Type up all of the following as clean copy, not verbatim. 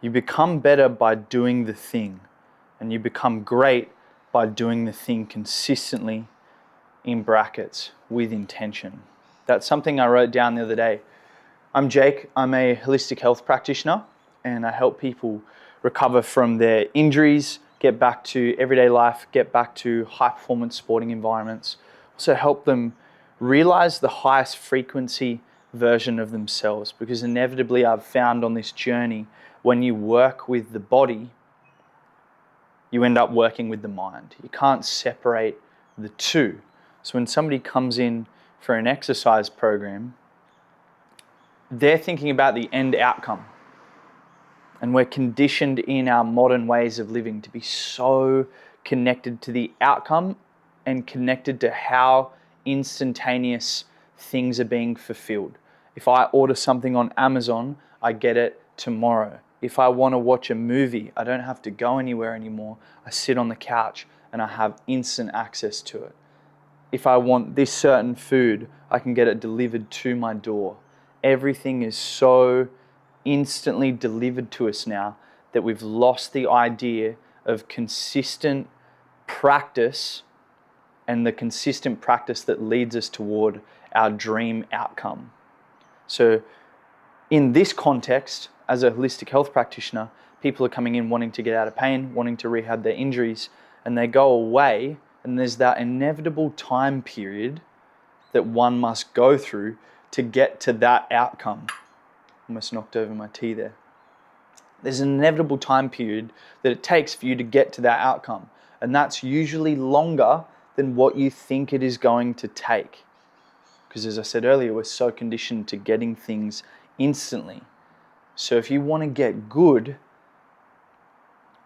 You become better by doing the thing, and you become great by doing the thing consistently, in brackets, with intention. That's something I wrote down the other day. I'm Jake. I'm a holistic health practitioner, and I help people recover from their injuries, get back to everyday life, get back to high performance sporting environments. Also help them realize the highest frequency version of themselves, because inevitably I've found on this journey, when you work with the body, you end up working with the mind. You can't separate the two. So when somebody comes in for an exercise program, they're thinking about the end outcome. And we're conditioned in our modern ways of living to be so connected to the outcome and connected to how instantaneous things are being fulfilled. If I order something on Amazon, I get it tomorrow. If I want to watch a movie, I don't have to go anywhere anymore. I sit on the couch and I have instant access to it. If I want this certain food, I can get it delivered to my door. Everything is so instantly delivered to us now that we've lost the idea of consistent practice, and the consistent practice that leads us toward our dream outcome. So in this context, as a holistic health practitioner, people are coming in wanting to get out of pain, wanting to rehab their injuries, and they go away, and there's that inevitable time period that one must go through to get to that outcome. Almost knocked over my tea there. There's an inevitable time period that it takes for you to get to that outcome, and that's usually longer than what you think it is going to take. Because as I said earlier, we're so conditioned to getting things instantly. So if you want to get good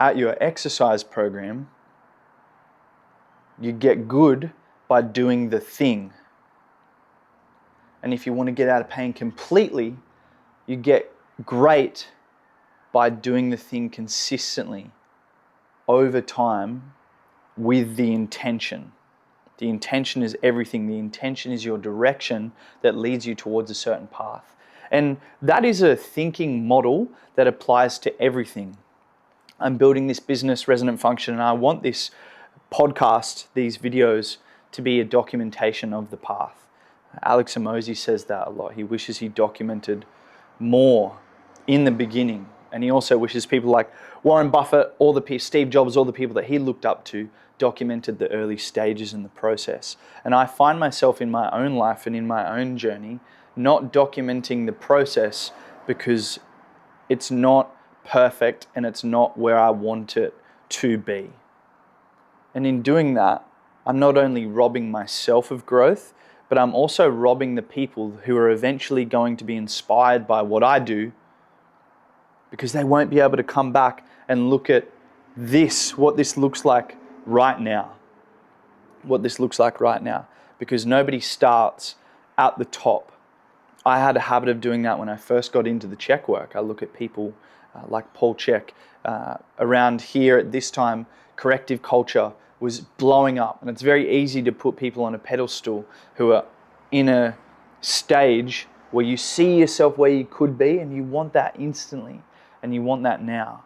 at your exercise program, you get good by doing the thing. And if you want to get out of pain completely, you get great by doing the thing consistently over time with the intention. The intention is everything. The intention is your direction that leads you towards a certain path. And that is a thinking model that applies to everything. I'm building this business, Resonant Function, and I want this podcast, these videos, to be a documentation of the path. Alex Hormozi says that a lot. He wishes he documented more in the beginning. And he also wishes people like Warren Buffett, Steve Jobs, all the people that he looked up to documented the early stages in the process. And I find myself in my own life and in my own journey not documenting the process because it's not perfect and it's not where I want it to be. And in doing that, I'm not only robbing myself of growth, but I'm also robbing the people who are eventually going to be inspired by what I do, because they won't be able to come back and look at this, what this looks like right now. What this looks like right now. Because nobody starts at the top. I had a habit of doing that when I first got into the Chek work. I look at people like Paul Chek. Around here at this time, corrective culture was blowing up. And it's very easy to put people on a pedestal who are in a stage where you see yourself where you could be and you want that instantly and you want that now.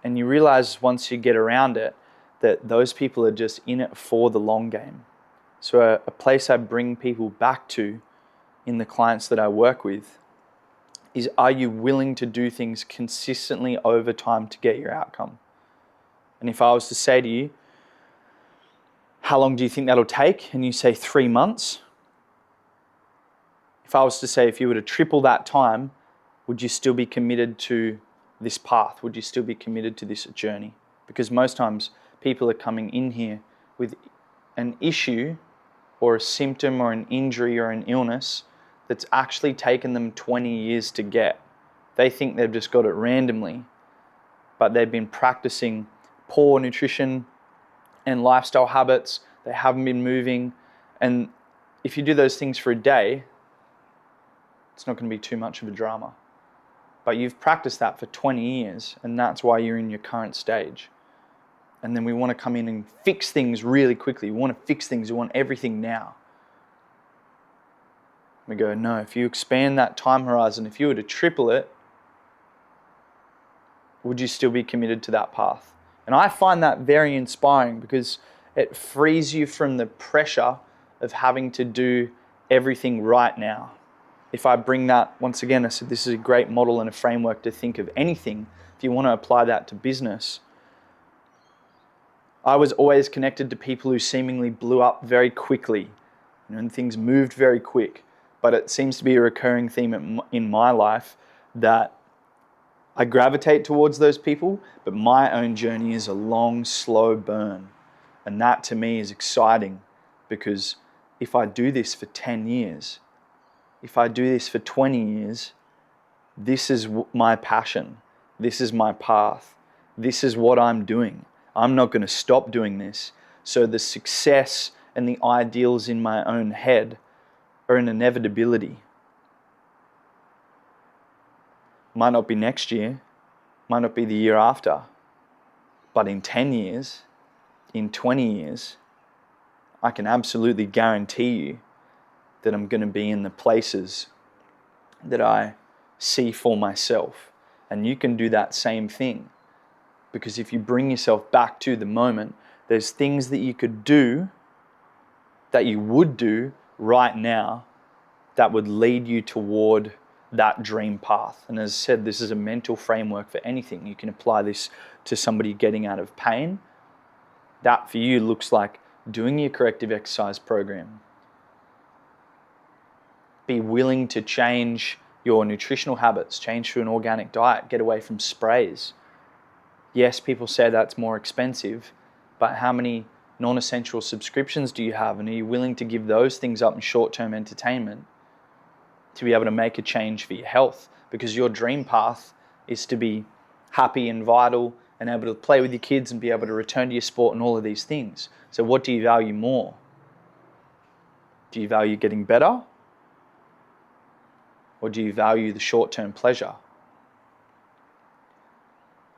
And you realize once you get around it that those people are just in it for the long game. So a place I bring people back to in the clients that I work with is, are you willing to do things consistently over time to get your outcome? And if I was to say to you, how long do you think that'll take? And you say 3 months. If I was to say, if you were to triple that time, would you still be committed to this path? Would you still be committed to this journey? Because most times people are coming in here with an issue or a symptom or an injury or an illness that's actually taken them 20 years to get. They think they've just got it randomly, but they've been practicing poor nutrition and lifestyle habits. They haven't been moving. And if you do those things for a day, it's not going to be too much of a drama. But you've practiced that for 20 years, and that's why you're in your current stage. And then we want to come in and fix things really quickly. We want to fix things. We want everything now. We go, no, if you expand that time horizon, if you were to triple it, would you still be committed to that path? And I find that very inspiring because it frees you from the pressure of having to do everything right now. If I bring that, once again, I said this is a great model and a framework to think of anything. If you want to apply that to business, I was always connected to people who seemingly blew up very quickly, and things moved very quick. But it seems to be a recurring theme in my life that I gravitate towards those people, but my own journey is a long, slow burn. And that to me is exciting, because if I do this for 10 years, if I do this for 20 years, this is my passion. This is my path. This is what I'm doing. I'm not going to stop doing this. So the success and the ideals in my own head are an inevitability. Might not be next year, might not be the year after, but in 10 years, in 20 years, I can absolutely guarantee you that I'm going to be in the places that I see for myself. And you can do that same thing. Because if you bring yourself back to the moment, there's things that you could do, that you would do right now, that would lead you toward that dream path. And as I said, this is a mental framework for anything. You can apply this to somebody getting out of pain. That for you looks like doing your corrective exercise program. Be willing to change your nutritional habits, change to an organic diet, get away from sprays. Yes, people say that's more expensive, but how many non-essential subscriptions do you have? And are you willing to give those things up in short-term entertainment to be able to make a change for your health? Because your dream path is to be happy and vital and able to play with your kids and be able to return to your sport and all of these things. So what do you value more? Do you value getting better? Or do you value the short-term pleasure?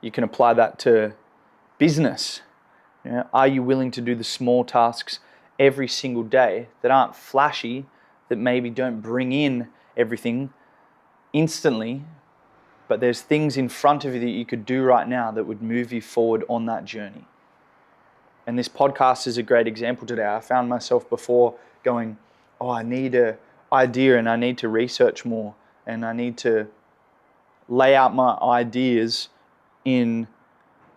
You can apply that to business. Are you willing to do the small tasks every single day that aren't flashy, that maybe don't bring in everything instantly, but there's things in front of you that you could do right now that would move you forward on that journey? And this podcast is a great example today. I found myself before going, I need an idea and I need to research more and I need to lay out my ideas in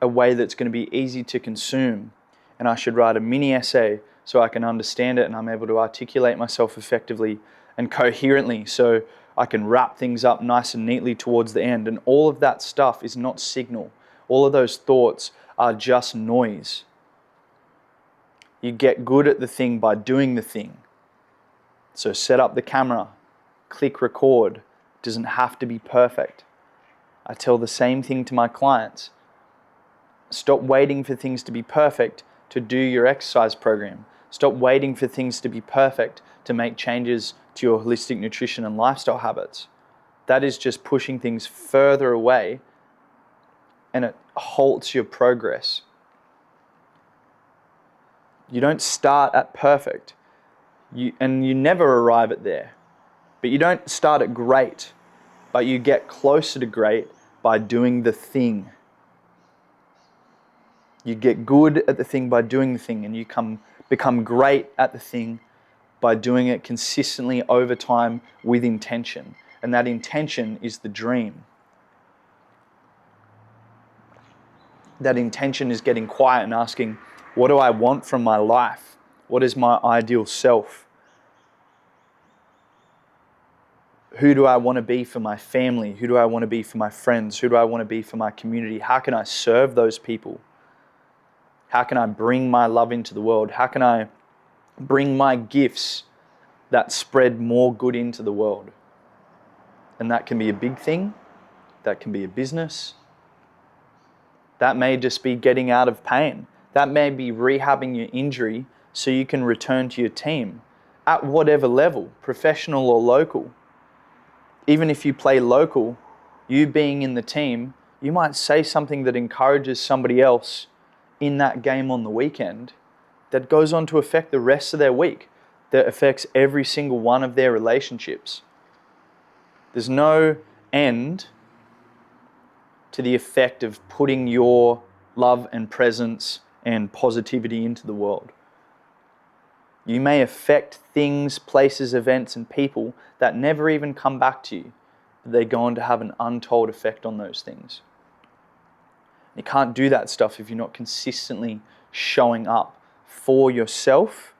a way that's going to be easy to consume. And I should write a mini essay so I can understand it and I'm able to articulate myself effectively and coherently so I can wrap things up nice and neatly towards the end. And all of that stuff is not signal. All of those thoughts are just noise. You get good at the thing by doing the thing. So set up the camera, click record. It doesn't have to be perfect. I tell the same thing to my clients. Stop waiting for things to be perfect to do your exercise program. Stop waiting for things to be perfect to make changes to your holistic nutrition and lifestyle habits. That is just pushing things further away and it halts your progress. You don't start at perfect and you never arrive at there. But you don't start at great, but you get closer to great by doing the thing. You get good at the thing by doing the thing, and you become great at the thing by doing it consistently over time with intention. And that intention is the dream. That intention is getting quiet and asking, what do I want from my life? What is my ideal self? Who do I want to be for my family? Who do I want to be for my friends? Who do I want to be for my community? How can I serve those people? How can I bring my love into the world? How can I bring my gifts that spread more good into the world? And that can be a big thing. That can be a business. That may just be getting out of pain. That may be rehabbing your injury so you can return to your team at whatever level, professional or local. Even if you play local, you being in the team, you might say something that encourages somebody else in that game on the weekend that goes on to affect the rest of their week, that affects every single one of their relationships. There's no end to the effect of putting your love and presence and positivity into the world. You may affect things, places, events, and people that never even come back to you, but they go on to have an untold effect on those things. You can't do that stuff if you're not consistently showing up for yourself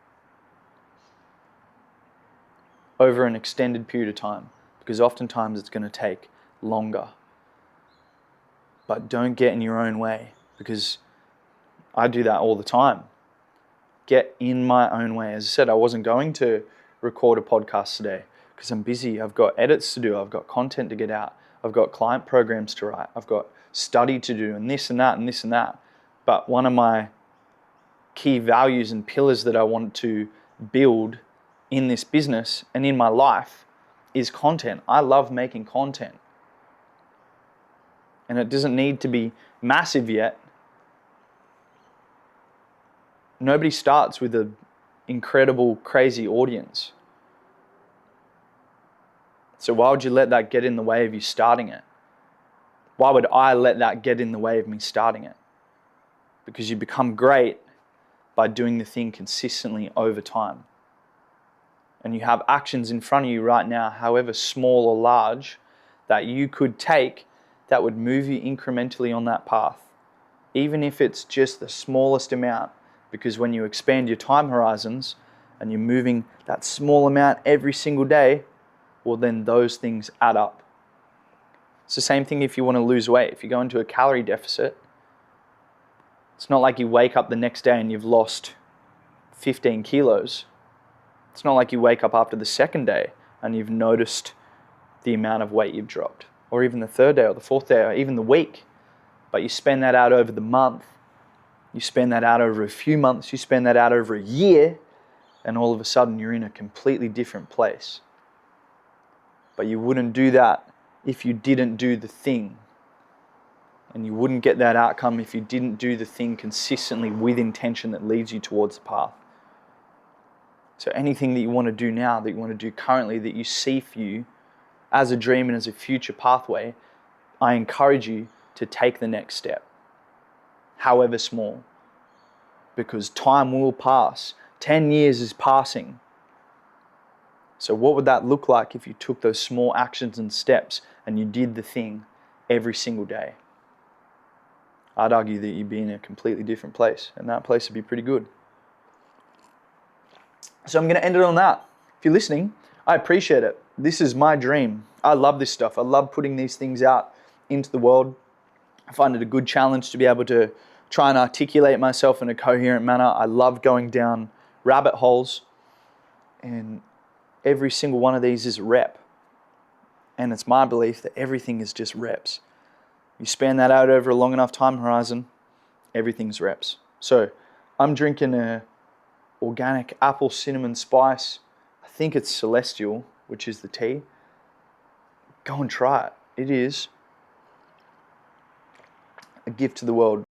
over an extended period of time, because oftentimes it's going to take longer. But don't get in your own way, because I do that all the time. Get in my own way. As I said, I wasn't going to record a podcast today because I'm busy. I've got edits to do. I've got content to get out. I've got client programs to write. I've got study to do and this and that and this and that. But one of my key values and pillars that I want to build in this business and in my life is content. I love making content. And it doesn't need to be massive yet. Nobody starts with an incredible, crazy audience. So why would you let that get in the way of you starting it? Why would I let that get in the way of me starting it? Because you become great by doing the thing consistently over time. And you have actions in front of you right now, however small or large, that you could take that would move you incrementally on that path. Even if it's just the smallest amount. Because when you expand your time horizons and you're moving that small amount every single day, well, then those things add up. It's the same thing if you want to lose weight. If you go into a calorie deficit, it's not like you wake up the next day and you've lost 15 kilos. It's not like you wake up after the second day and you've noticed the amount of weight you've dropped, or even the third day or the fourth day or even the week. But you spend that out over the month. You spend that out over a few months, you spend that out over a year, and all of a sudden you're in a completely different place. But you wouldn't do that if you didn't do the thing. And you wouldn't get that outcome if you didn't do the thing consistently with intention that leads you towards the path. So anything that you want to do now, that you want to do currently, that you see for you as a dream and as a future pathway, I encourage you to take the next step. However small, because time will pass. 10 years is passing. So what would that look like if you took those small actions and steps and you did the thing every single day? I'd argue that you'd be in a completely different place, and that place would be pretty good. So I'm going to end it on that. If you're listening, I appreciate it. This is my dream. I love this stuff. I love putting these things out into the world. I find it a good challenge to be able to try and articulate myself in a coherent manner. I love going down rabbit holes, and every single one of these is a rep. And it's my belief that everything is just reps. You span that out over a long enough time horizon, everything's reps. So I'm drinking a organic apple cinnamon spice. I think it's Celestial, which is the tea. Go and try it. It is a gift to the world.